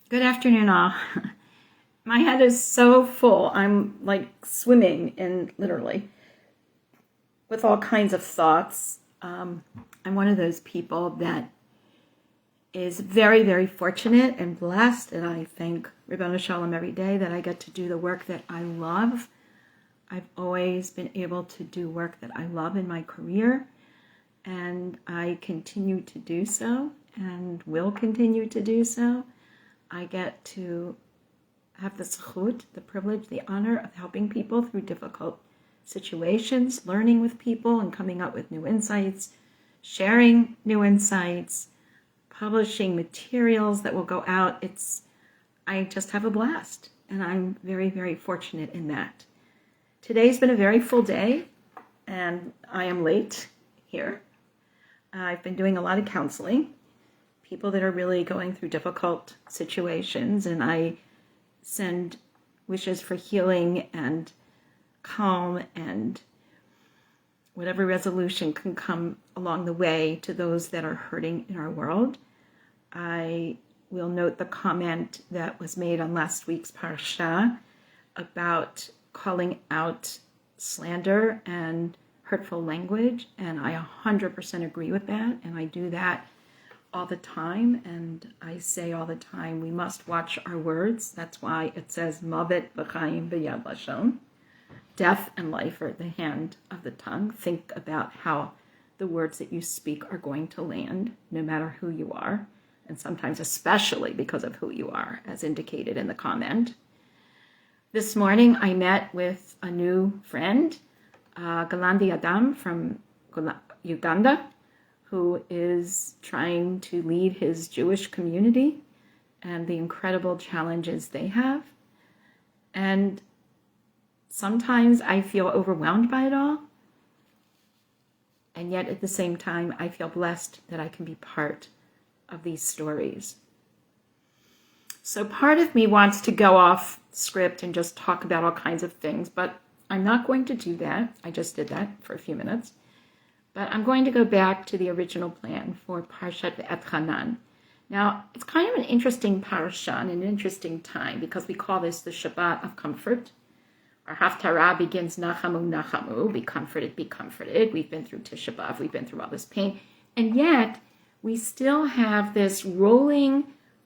Good afternoon, all. My head is so full. I'm like swimming in literally with all kinds of thoughts. I'm one of those people that is very, very fortunate and blessed, and I thank Ribbon Shalom every day that I get to do the work that I love. I've always been able to do work that I love in my career, and I continue to do so and will continue to do so. I get to have the zechut, the privilege, the honor of helping people through difficult situations, learning with people and coming up with new insights, sharing new insights, publishing materials that will go out. I just have a blast, and I'm very, very fortunate in that. Today's been a very full day, and I am late here. I've been doing a lot of counseling. People that are really going through difficult situations, and I send wishes for healing and calm and whatever resolution can come along the way to those that are hurting in our world. I will note the comment that was made on last week's Parshat about calling out slander and hurtful language, and I 100% agree with that, and I do that all the time, and I say all the time, we must watch our words. That's why it says, Mavet v'chaim b'yad lashon. Death and life are at the hand of the tongue. Think about how the words that you speak are going to land, no matter who you are, and sometimes especially because of who you are, as indicated in the comment. This morning, I met with a new friend, Galandi Adam from Uganda, who is trying to lead his Jewish community and the incredible challenges they have. And sometimes I feel overwhelmed by it all. And yet at the same time, I feel blessed that I can be part of these stories. So part of me wants to go off script and just talk about all kinds of things, but I'm not going to do that. I just did that for a few minutes. But I'm going to go back to the original plan for Parshat Eretz Canaan. Now, it's kind of an interesting parsha and an interesting time because we call this the Shabbat of comfort. Our Haftarah begins Nachamu, Nachamu, be comforted, be comforted. We've been through Tisha B'Av, we've been through all this pain. And yet, we still have this rolling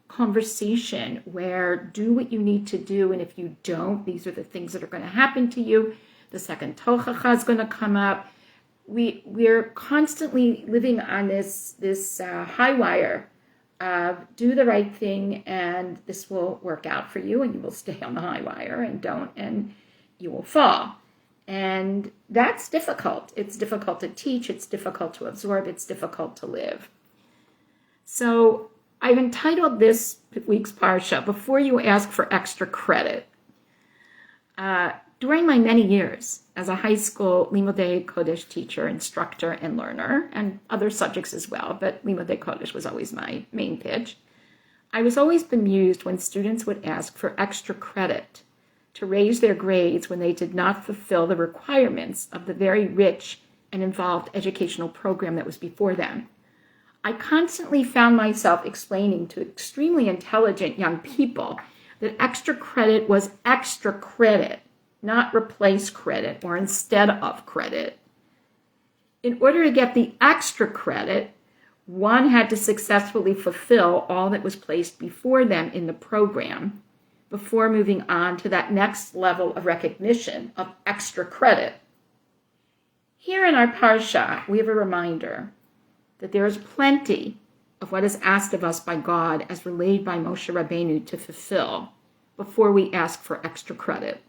conversation where do what you need to do, and if you don't, these are the things that are going to happen to you. The second Tochacha is going to come up. We're constantly living on this high wire of do the right thing and this will work out for you and you will stay on the high wire, and don't and you will fall. And that's difficult. It's difficult to teach, it's difficult to absorb, it's difficult to live. So I've entitled this week's Parsha, Before You Ask for Extra Credit. During my many years as a high school Limudei Kodesh teacher, instructor, and learner, and other subjects as well, but Limudei Kodesh was always my main pitch, I was always bemused when students would ask for extra credit to raise their grades when they did not fulfill the requirements of the very rich and involved educational program that was before them. I constantly found myself explaining to extremely intelligent young people that extra credit was extra credit, not replace credit or instead of credit. In order to get the extra credit, one had to successfully fulfill all that was placed before them in the program before moving on to that next level of recognition of extra credit. Here in our Parsha, we have a reminder that there is plenty of what is asked of us by God as relayed by Moshe Rabbeinu to fulfill before we ask for extra credit.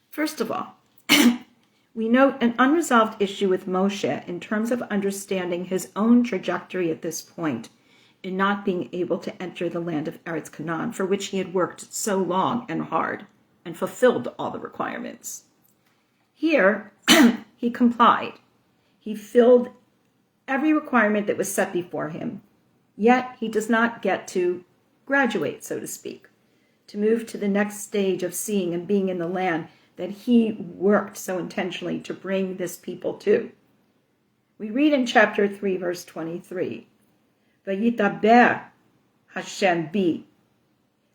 First of all, we note an unresolved issue with Moshe in terms of understanding his own trajectory at this point in not being able to enter the land of Eretz Canaan, for which he had worked so long and hard and fulfilled all the requirements. Here, he complied. He filled every requirement that was set before him, yet he does not get to graduate, so to speak, to move to the next stage of seeing and being in the land that he worked so intentionally to bring this people to. We read in chapter 3, verse 23, Vayitaber Hashem bi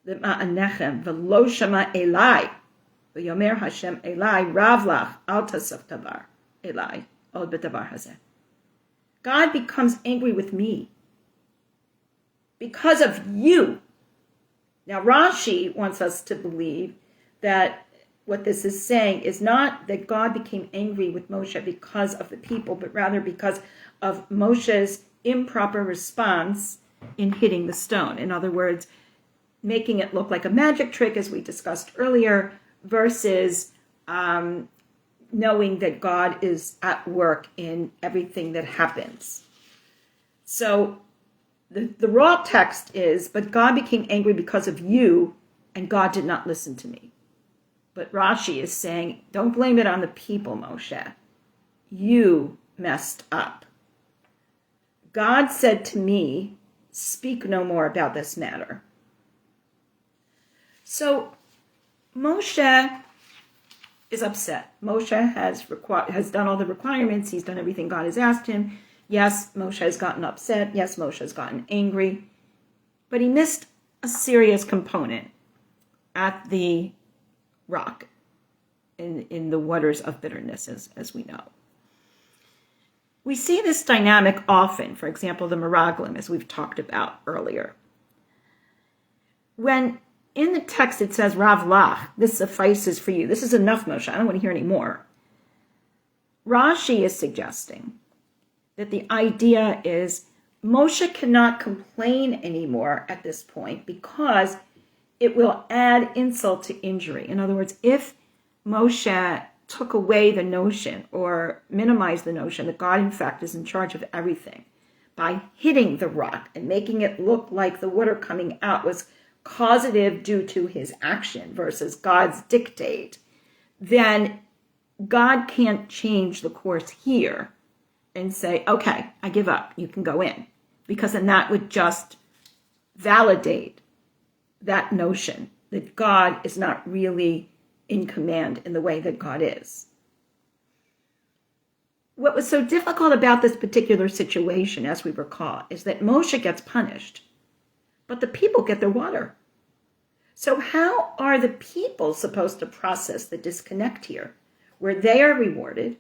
l'ma'anechem v'lo shama elai v'yomer Hashem elai rav lach al tasaf davar elai od b'davar hazeh. God becomes angry with me because of you. Now Rashi wants us to believe that what this is saying is not that God became angry with Moshe because of the people, but rather because of Moshe's improper response in hitting the stone. In other words, making it look like a magic trick, as we discussed earlier, versus knowing that God is at work in everything that happens. So the raw text is, but God became angry because of you, and God did not listen to me. But Rashi is saying, don't blame it on the people, Moshe. You messed up. God said to me, speak no more about this matter. So Moshe is upset. Moshe has done all the requirements. He's done everything God has asked him. Yes, Moshe has gotten upset. Yes, Moshe has gotten angry. But he missed a serious component at the rock in the waters of bitterness, as we know. We see this dynamic often, for example, the Meraglim, as we've talked about earlier. When in the text it says, Rav lach, this suffices for you. This is enough, Moshe. I don't want to hear any more. Rashi is suggesting that the idea is Moshe cannot complain anymore at this point because it will add insult to injury. In other words, if Moshe took away the notion or minimized the notion that God, in fact, is in charge of everything by hitting the rock and making it look like the water coming out was causative due to his action versus God's dictate, then God can't change the course here and say, okay, I give up, you can go in. Because then that would just validate that notion that God is not really in command in the way that God is. What was so difficult about this particular situation, as we recall, is that Moshe gets punished, but the people get their water. So how are the people supposed to process the disconnect here, where they are rewarded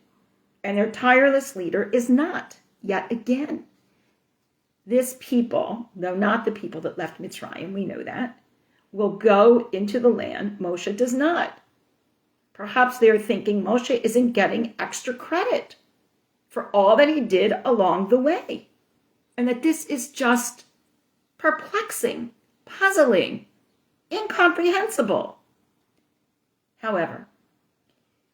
and their tireless leader is not? Yet again, this people, though not the people that left Mitzrayim, we know that, will go into the land. Moshe does not. Perhaps they're thinking Moshe isn't getting extra credit for all that he did along the way, and that this is just perplexing, puzzling, incomprehensible. However,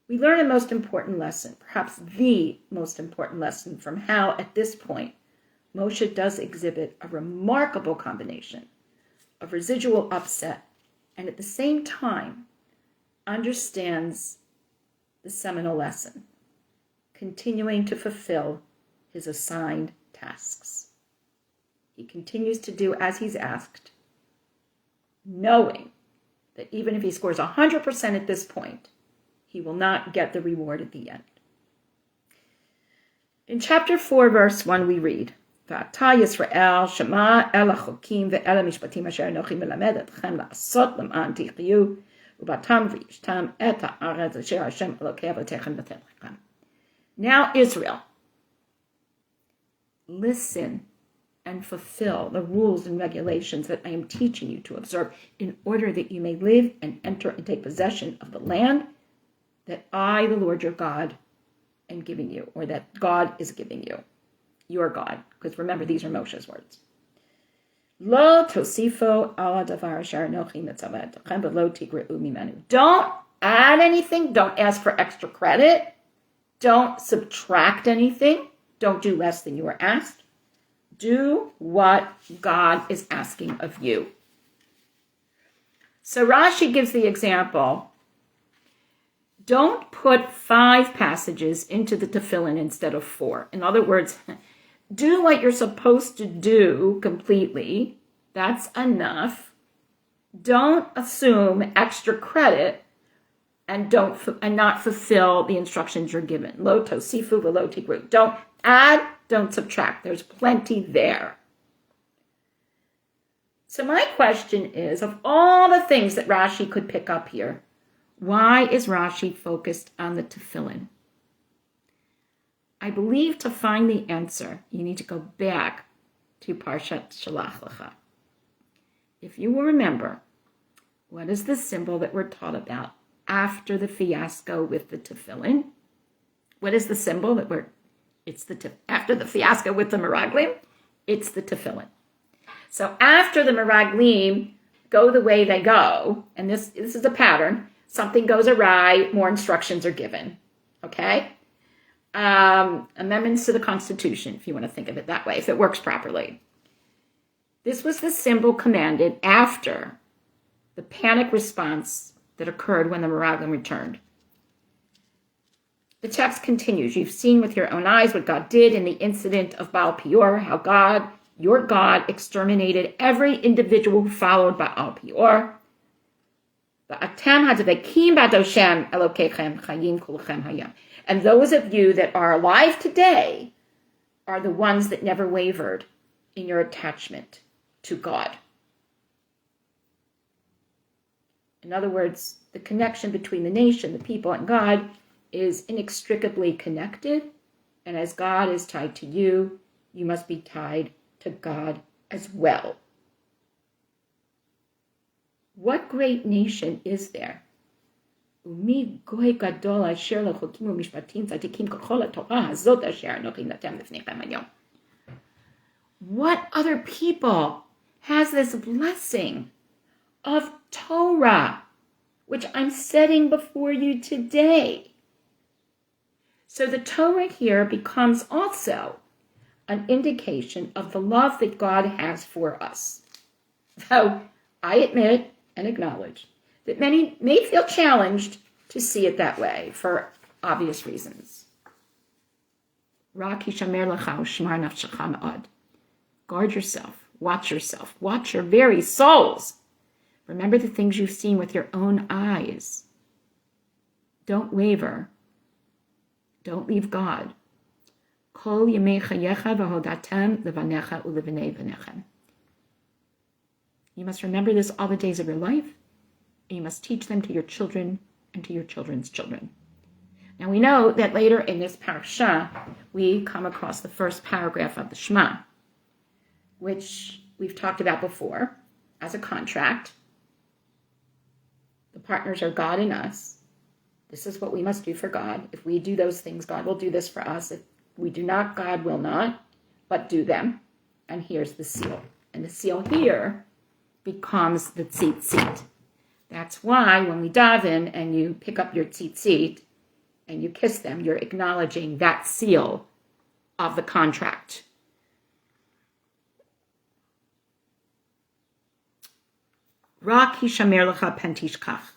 we learn a most important lesson, perhaps the most important lesson, from how at this point Moshe does exhibit a remarkable combination of residual upset and at the same time understands the seminal lesson, continuing to fulfill his assigned tasks. He continues to do as he's asked, knowing that even if he scores 100% at this point, he will not get the reward at the end. In chapter 4, verse 1, we read, V'ata Yisrael shema el hachokim ve'el hamishpatim asher anochi melamed etchem la'asot lem'an tichyu u'batam v'yishtam et ha'aretz asher Hashem Elokei avotechem noten lechem. Now Israel, listen and fulfill the rules and regulations that I am teaching you to observe in order that you may live and enter and take possession of the land that I, the Lord your God, am giving you, or that God is giving you, your God. Because remember, these are Moshe's words. Lo tosifo ala davar asher anochi mitzavet etchem v'lo tigreu mimenu. Don't add anything. Don't ask for extra credit. Don't subtract anything. Don't do less than you were asked. Do what God is asking of you. So Rashi gives the example. Don't put 5 passages into the tefillin instead of 4. In other words, do what you're supposed to do completely. That's enough. Don't assume extra credit and not fulfill the instructions you're given. Lo tosifu v'lo tigru. Don't add, don't subtract. There's plenty there. So my question is, of all the things that Rashi could pick up here, why is Rashi focused on the tefillin? I believe to find the answer, you need to go back to Parshat Shalach Lecha. If you will remember, what is the symbol that we're taught about after the fiasco with the tefillin? What is the symbol that after the fiasco with the meraglim? It's the tefillin. So after the meraglim go the way they go, and this is a pattern, something goes awry, more instructions are given. Okay? Amendments to the Constitution, if you want to think of it that way, if it works properly. This was the symbol commanded after the panic response that occurred when the meraglim returned. The text continues, you've seen with your own eyes what God did in the incident of Baal Peor, how God, your God, exterminated every individual who followed Baal Peor. And those of you that are alive today are the ones that never wavered in your attachment to God. In other words, the connection between the nation, the people, and God is inextricably connected. And as God is tied to you, you must be tied to God as well. What great nation is there? What other people has this blessing of Torah, which I'm setting before you today? So the Torah here becomes also an indication of the love that God has for us. Though I admit and acknowledge that many may feel challenged to see it that way for obvious reasons. Guard yourself, watch your very souls. Remember the things you've seen with your own eyes. Don't waver. Don't leave God. You must remember this all the days of your life, and you must teach them to your children and to your children's children. Now we know that later in this Parshat, we come across the first paragraph of the Shema, which we've talked about before as a contract. The partners are God and us. This is what we must do for God. If we do those things, God will do this for us. If we do not, God will not, but do them. And here's the seal. And the seal here becomes the tzitzit. That's why when we daven and you pick up your tzitzit and you kiss them, you're acknowledging that seal of the contract. Rak hishamer lecha pen tishkach.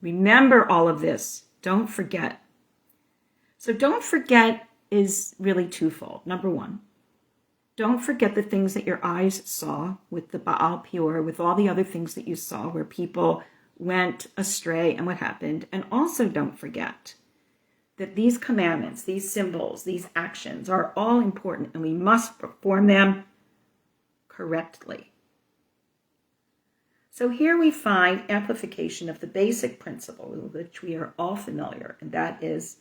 Remember all of this. Don't forget. So don't forget is really twofold. Number one, don't forget the things that your eyes saw with the Baal Peor, with all the other things that you saw where people went astray and what happened. And also don't forget that these commandments, these symbols, these actions are all important and we must perform them correctly. So here we find amplification of the basic principle with which we are all familiar, and that is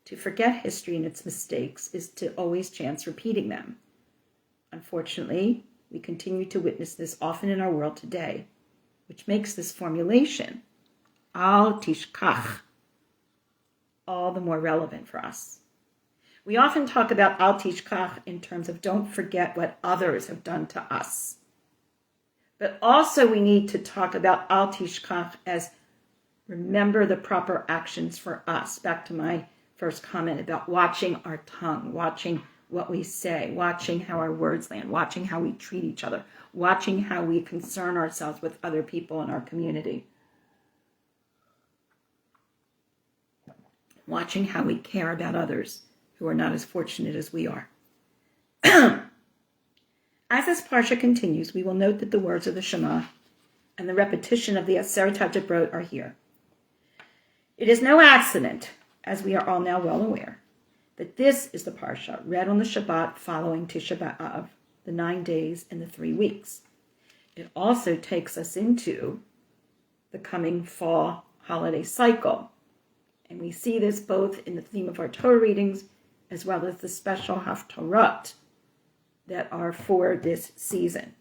to forget history and its mistakes is to always chance repeating them. Unfortunately, we continue to witness this often in our world today, which makes this formulation, al tishkach, all the more relevant for us. We often talk about al tishkach in terms of don't forget what others have done to us. But also we need to talk about al tishkach as remember the proper actions for us. Back to my first comment about watching our tongue, watching what we say, watching how our words land, watching how we treat each other, watching how we concern ourselves with other people in our community, watching how we care about others who are not as fortunate as we are. As this parsha continues, we will note that the words of the Shema and the repetition of the Aseret HaDibrot are here. It is no accident, as we are all now well aware, that this is the parsha read on the Shabbat following Tisha B'Av, the 9 days and the 3 weeks. It also takes us into the coming fall holiday cycle. And we see this both in the theme of our Torah readings as well as the special haftarot that are for this season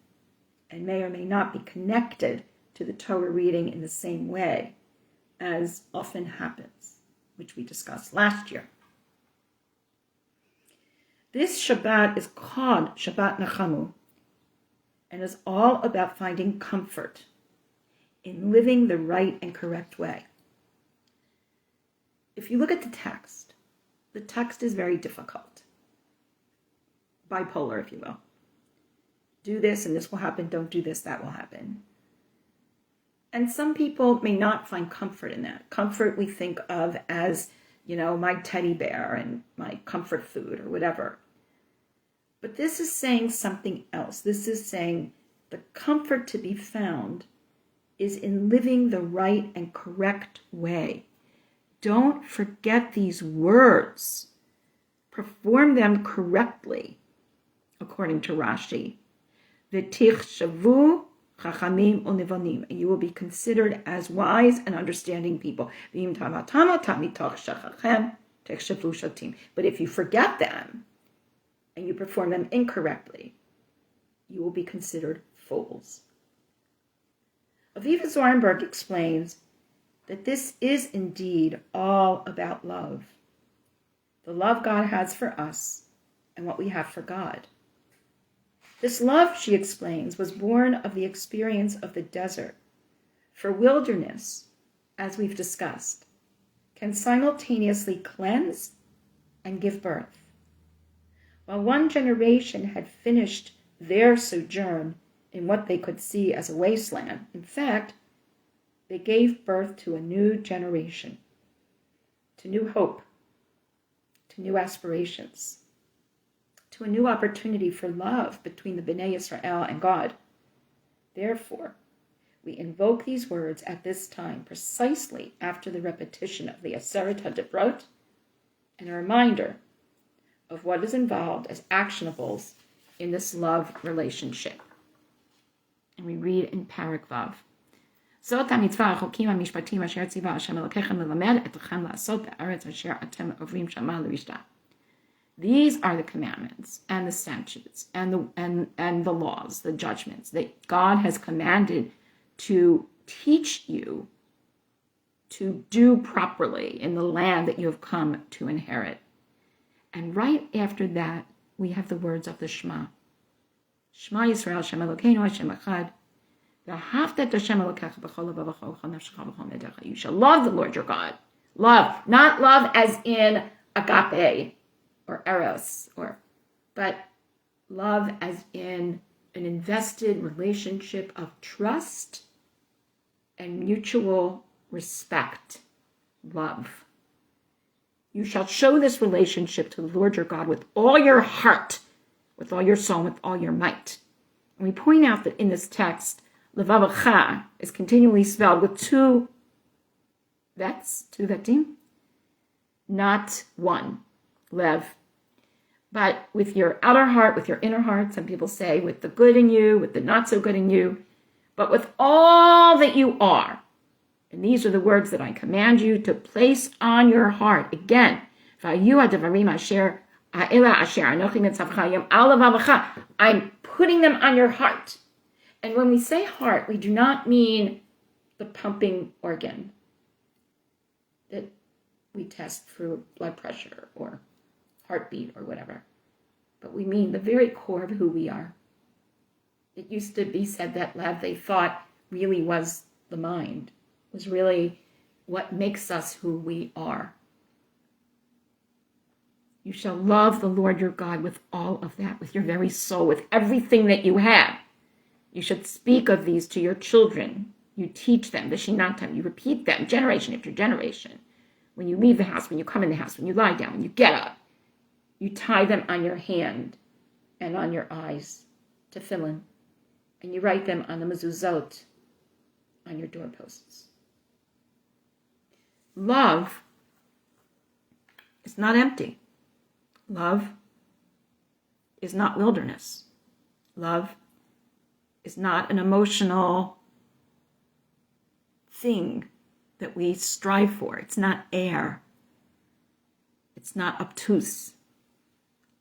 and may or may not be connected to the Torah reading in the same way as often happens, which we discussed last year. This Shabbat is called Shabbat Nachamu and is all about finding comfort in living the right and correct way. If you look at the text is very difficult. Bipolar, if you will. Do this and this will happen, don't do this, that will happen. And some people may not find comfort in that. Comfort we think of as, my teddy bear and my comfort food or whatever. But this is saying something else. This is saying the comfort to be found is in living the right and correct way. Don't forget these words. Perform them correctly, according to Rashi. V'tichshavu chachamim u'nevonim. You will be considered as wise and understanding people. But if you forget them and you perform them incorrectly, you will be considered fools. Aviva Zornberg explains that this is indeed all about love. The love God has for us and what we have for God. This love, she explains, was born of the experience of the desert. For wilderness, as we've discussed, can simultaneously cleanse and give birth. While one generation had finished their sojourn in what they could see as a wasteland, in fact, they gave birth to a new generation, to new hope, to new aspirations, to a new opportunity for love between the Bnei Yisrael and God. Therefore, we invoke these words at this time precisely after the repetition of the Aseret HaDibrot and a reminder of what is involved as actionables in this love relationship. And we read in Parak Vav. זאת המצווה החוקים המשפטים אשר ציווה השם אלוקיכם ללמד אתכם לעשות בארץ אשר אתם עוברים שמה לרשתה. These are the commandments and the statutes and the laws, the judgments that God has commanded to teach you to do properly in the land that you have come to inherit. And right after that, we have the words of the Shema. Shema Yisrael, Hashem Elokeinu, Hashem Echad. You shall love the Lord your God. Love, not love as in agape or eros, but love as in an invested relationship of trust and mutual respect. Love. You shall show this relationship to the Lord your God with all your heart, with all your soul, with all your might. And we point out that in this text, Levavacha is continually spelled with two vetim, not one, lev. But with your outer heart, with your inner heart, some people say with the good in you, with the not so good in you, but with all that you are. And these are the words that I command you to place on your heart. Again, I'm putting them on your heart. And when we say heart, we do not mean the pumping organ that we test for blood pressure or heartbeat or whatever. But we mean the very core of who we are. It used to be said that love, they thought, really was the mind, was really what makes us who we are. You shall love the Lord your God with all of that, with your very soul, with everything that you have. You should speak of these to your children. You teach them, v'shinatam. You repeat them, generation after generation. When you leave the house, when you come in the house, when you lie down, when you get up, you tie them on your hand and on your eyes, tefillin, and you write them on the mezuzot, on your doorposts. Love is not empty. Love is not wilderness. Love is not an emotional thing that we strive for. It's not air. It's not obtuse.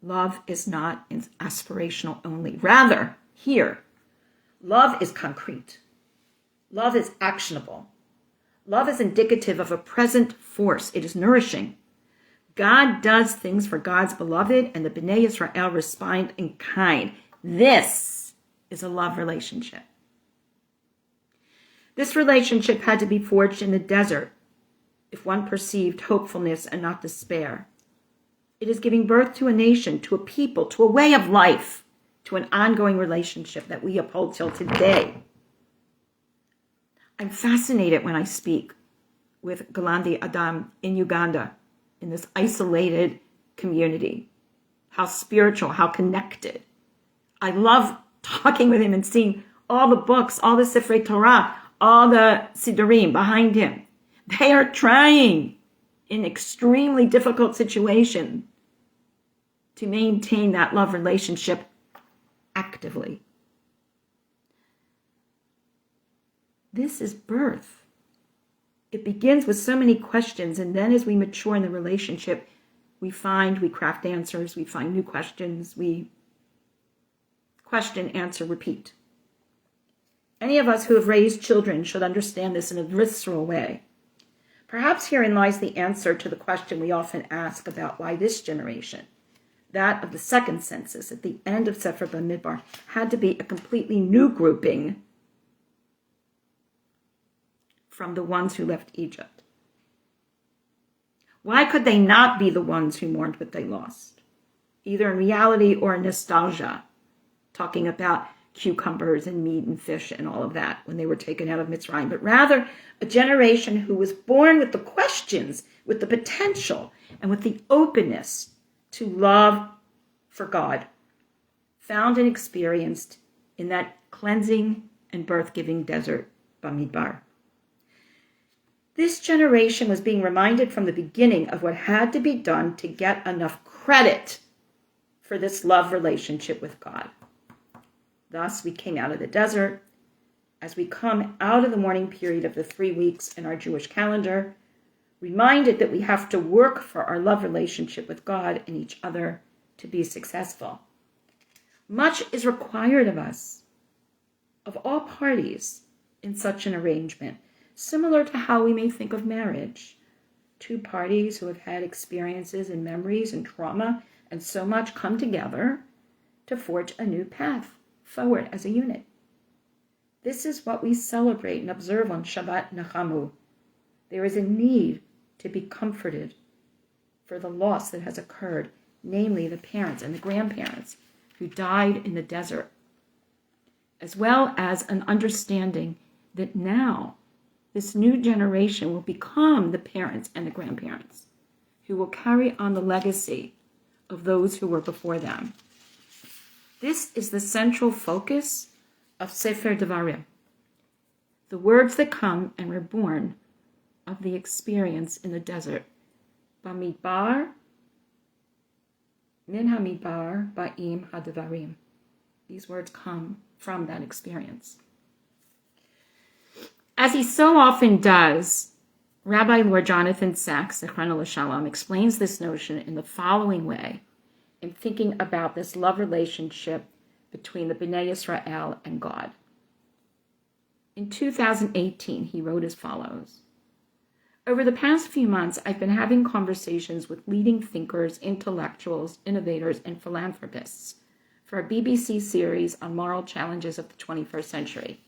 Love is not aspirational only. Rather, here, love is concrete. Love is actionable. Love is indicative of a present force. It is nourishing. God does things for God's beloved, and the Bnei Israel respond in kind. This is a love relationship. This relationship had to be forged in the desert if one perceived hopefulness and not despair. It is giving birth to a nation, to a people, to a way of life, to an ongoing relationship that we uphold till today. I'm fascinated when I speak with Galandi Adam in Uganda, in this isolated community. How spiritual, how connected. I love talking with him and seeing all the books, all the Sifrei Torah, all the Sidurim behind him. They are trying in extremely difficult situations to maintain that love relationship actively. This is birth. It begins with so many questions, and then as we mature in the relationship, we craft answers, we find new questions, we question, answer, repeat. Any of us who have raised children should understand this in a visceral way. Perhaps herein lies the answer to the question we often ask about why this generation, that of the second census at the end of Sefer Bamidbar, had to be a completely new grouping from the ones who left Egypt. Why could they not be the ones who mourned what they lost, either in reality or in nostalgia, talking about cucumbers and meat and fish and all of that when they were taken out of Mitzrayim, but rather a generation who was born with the questions, with the potential, and with the openness to love for God, found and experienced in that cleansing and birth-giving desert, Bamidbar. This generation was being reminded from the beginning of what had to be done to get enough credit for this love relationship with God. Thus, we came out of the desert. As we come out of the mourning period of the 3 weeks in our Jewish calendar, reminded that we have to work for our love relationship with God and each other to be successful. Much is required of us, of all parties, in such an arrangement, similar to how we may think of marriage. Two parties who have had experiences and memories and trauma and so much come together to forge a new path forward as a unit. This is what we celebrate and observe on Shabbat Nachamu. There is a need to be comforted for the loss that has occurred, namely the parents and the grandparents who died in the desert, as well as an understanding that now this new generation will become the parents and the grandparents who will carry on the legacy of those who were before them. This is the central focus of Sefer Devarim, the words that come and were born of the experience in the desert. Bamidbar, min hamidbar, ba'im hadevarim. These words come from that experience. As he so often does, Rabbi Lord Jonathan Sacks, Zechrano L'Shalom, explains this notion in the following way in thinking about this love relationship between the Bnei Israel and God. In 2018, he wrote as follows: over the past few months, I've been having conversations with leading thinkers, intellectuals, innovators, and philanthropists for a BBC series on moral challenges of the 21st century.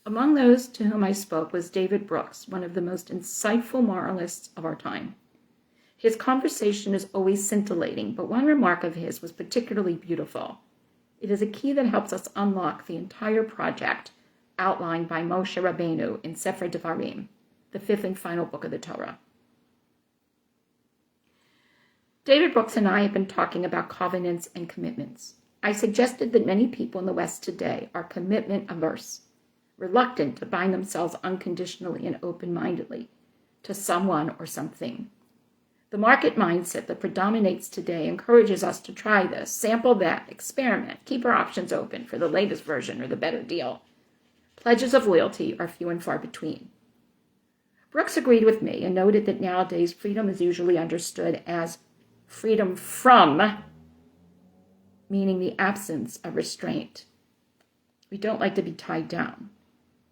Among those to whom I spoke was David Brooks, one of the most insightful moralists of our time. His conversation is always scintillating, but one remark of his was particularly beautiful. It is a key that helps us unlock the entire project outlined by Moshe Rabbeinu in Sefer Devarim, the fifth and final book of the Torah. David Brooks and I have been talking about covenants and commitments. I suggested that many people in the West today are commitment averse, reluctant to bind themselves unconditionally and open-mindedly to someone or something. The market mindset that predominates today encourages us to try this, sample that, experiment, keep our options open for the latest version or the better deal. Pledges of loyalty are few and far between. Brooks agreed with me and noted that nowadays freedom is usually understood as freedom from, meaning the absence of restraint. We don't like to be tied down.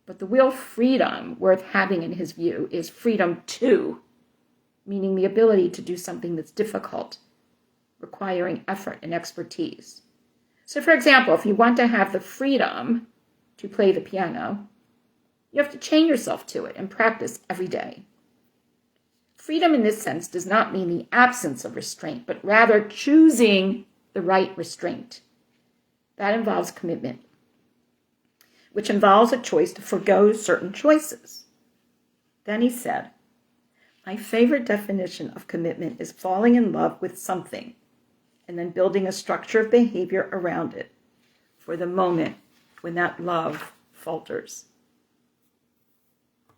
But the real freedom worth having in his view is freedom to, meaning the ability to do something that's difficult, requiring effort and expertise. So for example, if you want to have the freedom to play the piano, you have to chain yourself to it and practice every day. Freedom in this sense does not mean the absence of restraint, but rather choosing the right restraint. That involves commitment, which involves a choice to forgo certain choices. Then he said, my favorite definition of commitment is falling in love with something and then building a structure of behavior around it for the moment when that love falters.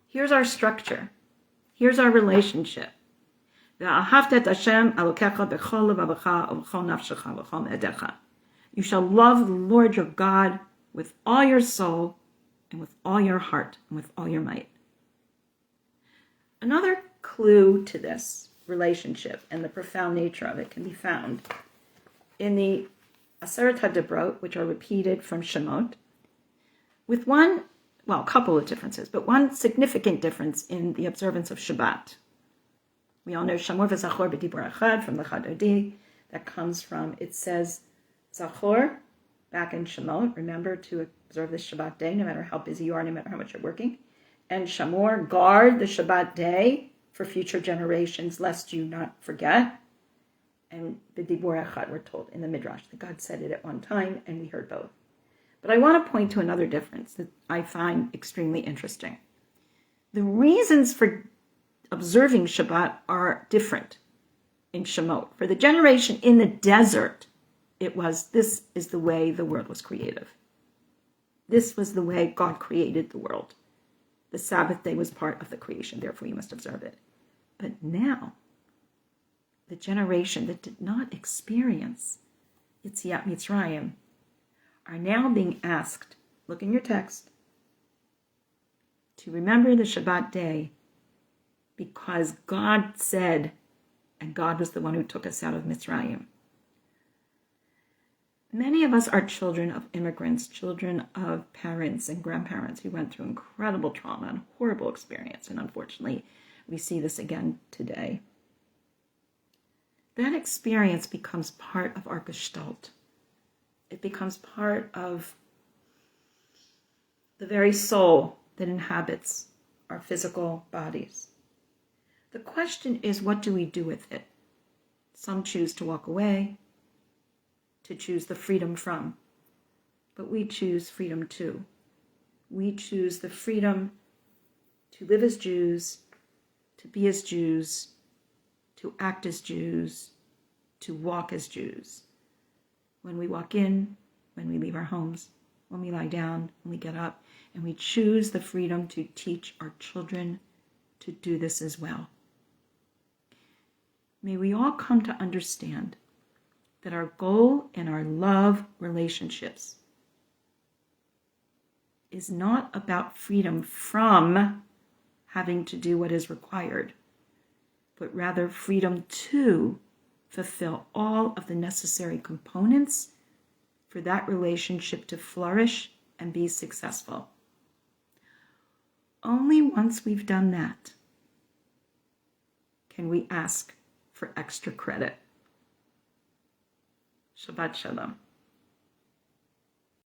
Here's our structure. Here's our relationship. You shall love the Lord your God with all your soul and with all your heart and with all your might. Another clue to this relationship and the profound nature of it can be found in the Aseret HaDibrot, which are repeated from Shemot, with a couple of differences, but one significant difference in the observance of Shabbat. We all know Shamor v'Zachor b'Dibur Echad from the Chadodi. That comes from, it says, Zachor, back in Shemot, remember to observe the Shabbat day, no matter how busy you are, no matter how much you're working. And Shamor, guard the Shabbat day for future generations, lest you not forget. And b'Dibur Echad, we're told in the Midrash, that God said it at one time, and we heard both. But I want to point to another difference that I find extremely interesting. The reasons for observing Shabbat are different in Shemot. For the generation in the desert, it was, this is the way the world was created. This was the way God created the world. The Sabbath day was part of the creation, therefore you must observe it. But now, the generation that did not experience Yetziat Mitzrayim are now being asked, look in your text, to remember the Shabbat day because God said, and God was the one who took us out of Mitzrayim. Many of us are children of immigrants, children of parents and grandparents who went through incredible trauma and horrible experience, and unfortunately, we see this again today. That experience becomes part of our gestalt. It becomes part of the very soul that inhabits our physical bodies. The question is, what do we do with it? Some choose to walk away, to choose the freedom from, but we choose freedom to. We choose the freedom to live as Jews, to be as Jews, to act as Jews, to walk as Jews. When we walk in, when we leave our homes, when we lie down, when we get up, and we choose the freedom to teach our children to do this as well. May we all come to understand that our goal in our love relationships is not about freedom from having to do what is required, but rather freedom to fulfill all of the necessary components for that relationship to flourish and be successful. Only once we've done that can we ask for extra credit. Shabbat Shalom.